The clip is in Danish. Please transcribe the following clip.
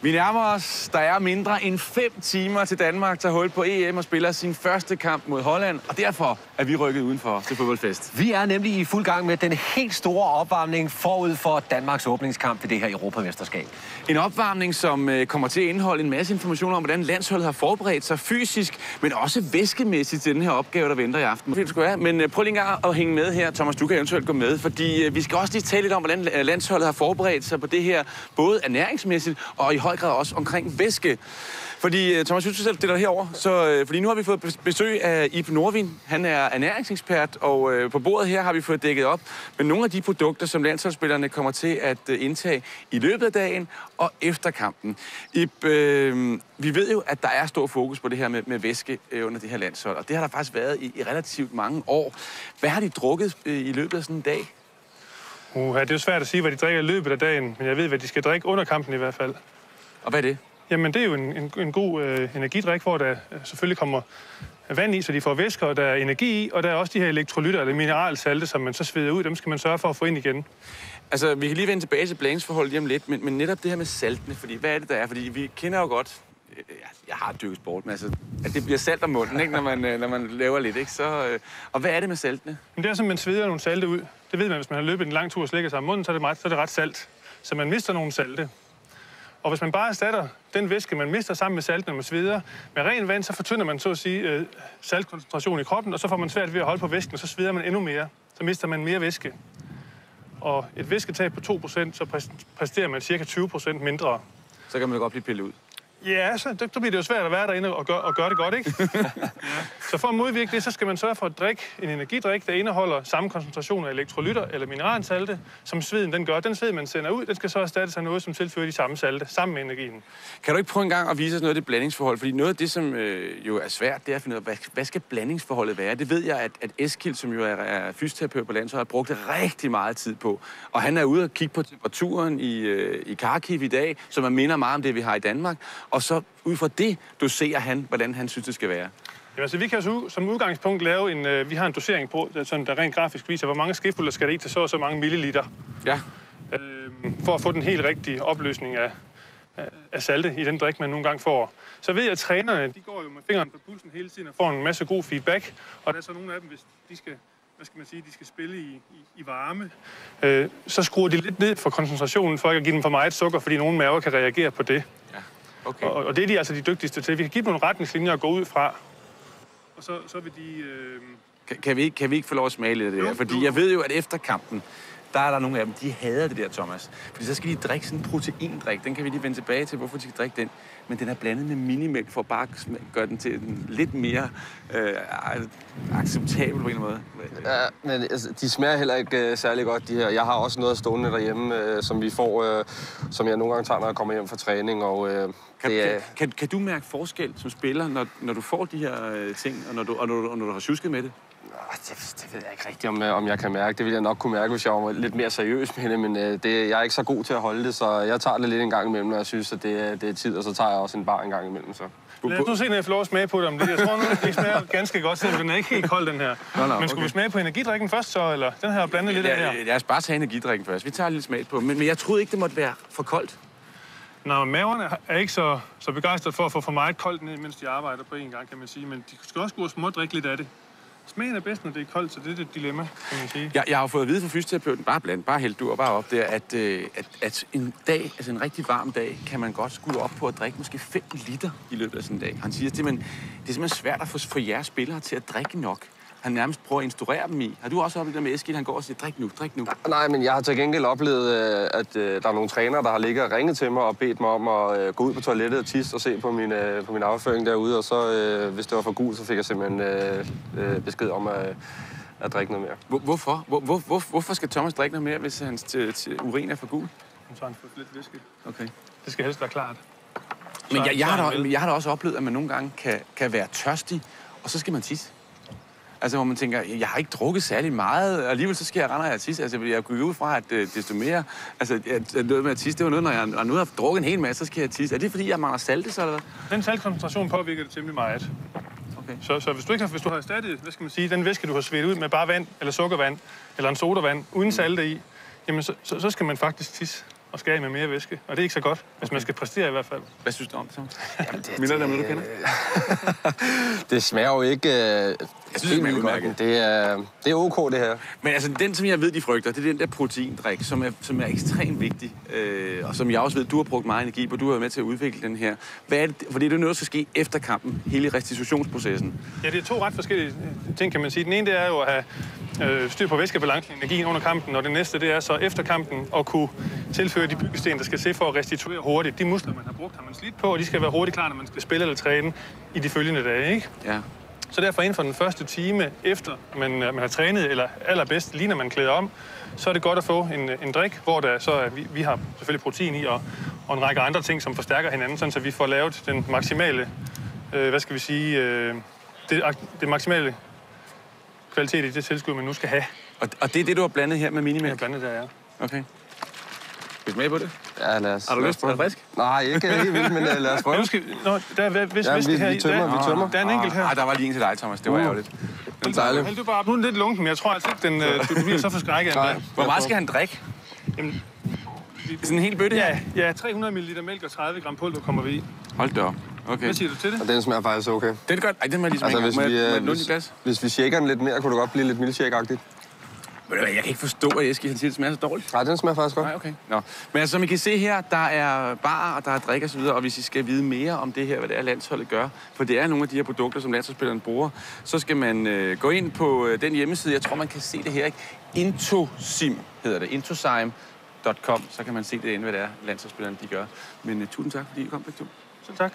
Vi nærmer os. Der er mindre end 5 timer til Danmark tager hul på EM og spiller sin første kamp mod Holland. Og derfor er vi rykket udenfor til fodboldfest. Vi er nemlig i fuld gang med den helt store opvarmning forud for Danmarks åbningskamp ved det her Europamesterskab. En opvarmning, som kommer til at indeholde en masse information om, hvordan landsholdet har forberedt sig fysisk, men også væskemæssigt til den her opgave, der venter i aften. Men prøv lige engang at hænge med her. Thomas, du kan eventuelt gå med, fordi vi skal også lige tale lidt om, hvordan landsholdet har forberedt sig på det her, både ernæringsmæssigt og i høj grad også omkring væske. Fordi, Thomas, du selv stiller herover, fordi nu har vi fået besøg af Ib Norvin. Han er ernæringsekspert, og på bordet her har vi fået dækket op med nogle af de produkter, som landsholdsspillerne kommer til at indtage i løbet af dagen og efter kampen. Ib, vi ved jo, at der er stor fokus på det her med væske under det her landshold, og det har der faktisk været i relativt mange år. Hvad har de drukket i løbet af sådan en dag? Det er jo svært at sige, hvad de drikker i løbet af dagen, men jeg ved, hvad de skal drikke under kampen i hvert fald. Og hvad er det? Jamen, det er jo en god energidrik, hvor der selvfølgelig kommer vand i, så de får væske, og der er energi i, og der er også de her elektrolytter, eller mineralsalte, som man så sveder ud, dem skal man sørge for at få ind igen. Altså, vi kan lige vende tilbage til blandingsforholdet lige om lidt, men netop det her med saltene, fordi hvad er det, der er? Fordi vi kender jo godt, jeg har dyrket sport, men altså, at det bliver salt om munden, ikke, når man laver lidt, ikke? Og hvad er det med saltene? Men det er, som man sveder nogle salte ud. Det ved man, hvis man har løbet en lang tur og slikket sig om munden, så er det ret salt. Så man mister nogle salte. Og hvis man bare erstatter den væske, man mister sammen med salten, når man sveder, med ren vand, så fortynder man så at sige saltkoncentrationen i kroppen, og så får man svært ved at holde på væsken, og så sveder man endnu mere. Så mister man mere væske. Og et væsketab på 2%, så præsterer man cirka 20% mindre. Så kan man da godt blive pillet ud. Ja, så bliver det jo svært at være derinde og gøre det godt, ikke? Ja. Så for at modvirke det, så skal man sørge for at drikke en energidrik, der indeholder samme koncentration af elektrolytter eller mineralsalte, som sveden den gør. Den sved, man sender ud, den skal så erstattes af noget, som tilfører de samme salte, sammen med energien. Kan du ikke prøve en gang at vise os noget af det blandingsforhold? Fordi noget af det, som jo er svært, det er at finde ud af, hvad skal blandingsforholdet være? Det ved jeg, at Eskild, som jo er fysioterapeut på landsholdet, har brugt rigtig meget tid på. Og han er ude og kigge på temperaturen i Kharkiv i dag, som man minder meget om det, vi har i Danmark. Og så ud fra det doserer han, hvordan han synes, det skal være. Ja, altså vi kan som udgangspunkt lave vi har en dosering på, der rent grafisk viser, hvor mange skefulder skal det i til så mange milliliter. Ja. For at få den helt rigtige opløsning af salte i den drik, man nogle gange får. Så ved jeg, at trænerne, de går jo med fingeren på pulsen hele tiden og får en masse god feedback. Og der er så nogle af dem, hvis de skal, de skal spille i varme, så skruer de lidt ned for koncentrationen, for ikke at give dem for meget sukker, fordi nogle maver kan reagere på det. Okay. Og det er de altså de dygtigste til. Vi kan give dem nogle retningslinjer at gå ud fra, og så vil de... Kan vi ikke få lov at smage lidt af det her? Fordi jeg ved jo, at efter kampen, der er der nogle af dem, de hader det der, Thomas. Fordi så skal de drikke sådan en proteindrik. Den kan vi lige vende tilbage til, hvorfor de skal drikke den. Men den er blandet med minimælk for at bare gøre den til en lidt mere acceptabel på en måde. Ja, men altså, de smager heller ikke særlig godt, de her. Jeg har også noget stående derhjemme, som vi får, som jeg nogle gange tager, når jeg kommer hjem fra træning. Og, kan du mærke forskel som spiller, når du får de her ting, og når du har sjusket med det? Det ved jeg ikke rigtigt, om jeg kan mærke. Det ville jeg nok kunne mærke, hvis jeg var lidt mere seriøs med det, men jeg er ikke så god til at holde det, så jeg tager det lidt en gang imellem, når jeg synes, at det er tid, og så tager jeg også en bar en gang imellem. Så. Lad os nu se, når jeg får lov at smage på det om det. Jeg tror nu, det smager ganske godt, selvom den er ikke helt kold, den her. Men skulle vi smage på energidrikken først, så, eller den her blandet lidt af her? Lad os bare tage energidrikken først. Vi tager lidt smag på, men jeg troede ikke, det måtte være for koldt. Nå, maverne er ikke så begejstret for at få for meget koldt ned, mens de arbejder på en gang, kan man sige. Men de skal også gå og smådrikke lidt af det. Smagen er bedst, når det er koldt, så det er et dilemma, kan man sige. Jeg har fået at vide fra fysioterapeuten, bare hælde du og bare op der, at en dag, altså en rigtig varm dag, kan man godt skulle op på at drikke måske 5 liter i løbet af sådan en dag. Han siger, at det er simpelthen svært at få jeres spillere til at drikke nok. Han nærmest prøver at instruere dem i. Har du også oplevet det med Eskild? Han går og siger, drik nu. Nej, men jeg har til gengæld oplevet, at der er nogle trænere, der har ligget og ringet til mig og bedt mig om at gå ud på toilettet og tisse og se på min afføring derude. Og så, hvis det var for gult, så fik jeg simpelthen besked om at drikke noget mere. Hvorfor skal Thomas drikke noget mere, hvis hans urin er for gul? Så han får lidt væske. Okay. Det skal helst være klart. Men jeg har da også oplevet, at man nogle gange kan være tørstig, og så skal man tisse. Altså, hvor man tænker, jeg har ikke drukket særlig meget, og alligevel så skal jeg rende og tisse. Altså, jeg kunne ud fra, at desto mere... Altså, noget med at tisse, det var noget, når jeg nu har drukket en hel masse, så skal jeg tisse. Er det, fordi jeg mangler salte, så eller hvad? Den saltkoncentration påvirker det temmelig meget. Okay. Så hvis du har erstattet, hvad skal man sige, den væske, du har svedt ud med bare vand, eller sukkervand, eller en sodavand, uden salte i, jamen så skal man faktisk tisse. og skal af med mere væske. Og det er ikke så godt, hvis man skal præstere i hvert fald. Hvad synes du om det, Thomas? Minder det om noget, du kender? Det smager jo ikke... Jeg synes, det smager udmærket. Det er ok, det her. Men altså, den, som jeg ved, de frygter, det er den der proteindrik, som er ekstremt vigtig. Og som jeg også ved, du har brugt meget energi på. Du har været med til at udvikle den her. Hvad er det? Fordi det er noget, der skal ske efter kampen. Hele restitutionsprocessen. Ja, det er 2 ret forskellige ting, kan man sige. Den ene, det er jo at have styr på væskebalancen, energien under kampen. Og det næste, det er så efter kampen at kunne tilføre de byggesten, der skal se for at restituere hurtigt. De muskler, man har brugt, har man slidt på, og de skal være hurtigt klar, når man skal spille eller træne i de følgende dage, ikke? Ja. Så derfor inden for den første time, efter man har trænet, eller allerbedst lige når man klæder om, så er det godt at få en drik, hvor der så er, vi har selvfølgelig protein i, og en række andre ting, som forstærker hinanden, sådan så vi får lavet den maksimale, det maksimale kvalitet i det tilskud, man nu skal have. Og det er det, du har blandet her med Jeg har minimælk? blandet der, ja. Okay. Vil du med på det? Ja, lad os... Har du lyst? Er det frisk? Nej, ikke helt vildt, men lad os prøve. Nu skal, der er vist Ja, væske her i. vi tømmer. Der er en enkelt her. Ah, der var lige en til dig, Thomas. Det var ærgerligt. Det er dejligt. Hæld du bare op. Nu er den lidt lunken, men jeg tror altså ikke, du bliver så forskrækket. Nej. Hvor meget skal han drikke? Jamen, Sådan en hel bøtte her? ja, 300 ml mælk og 30 gram pulver kommer vi i. Hold da op. Okay. Hvad siger du til det? Og den smager faktisk okay. Det er godt. Ej, den må jeg lige smage. Altså, Må jeg låne dit glas? hvis vi shaker den lidt mere, kunne det godt blive lidt milkshake-agtigt. Ved du hvad, jeg kan ikke forstå, at Eske han siger, at det smager så dårligt. Nej, den smager faktisk godt. Nej, okay. Nå. Men altså, som I kan se her, der er bar, og der er drik og så videre, og hvis I skal vide mere om det her, hvad det er, landsholdet gør, for det er nogle af de her produkter, som landsholdsspillerne bruger, så skal man gå ind på den hjemmeside, jeg tror, man kan se det her, ikke? Intosim hedder det, intosime.com, så kan man se det inde, hvad det er, landsholdsspillerne de gør. Men tusind tak, fordi I kom, begge to. Så tak.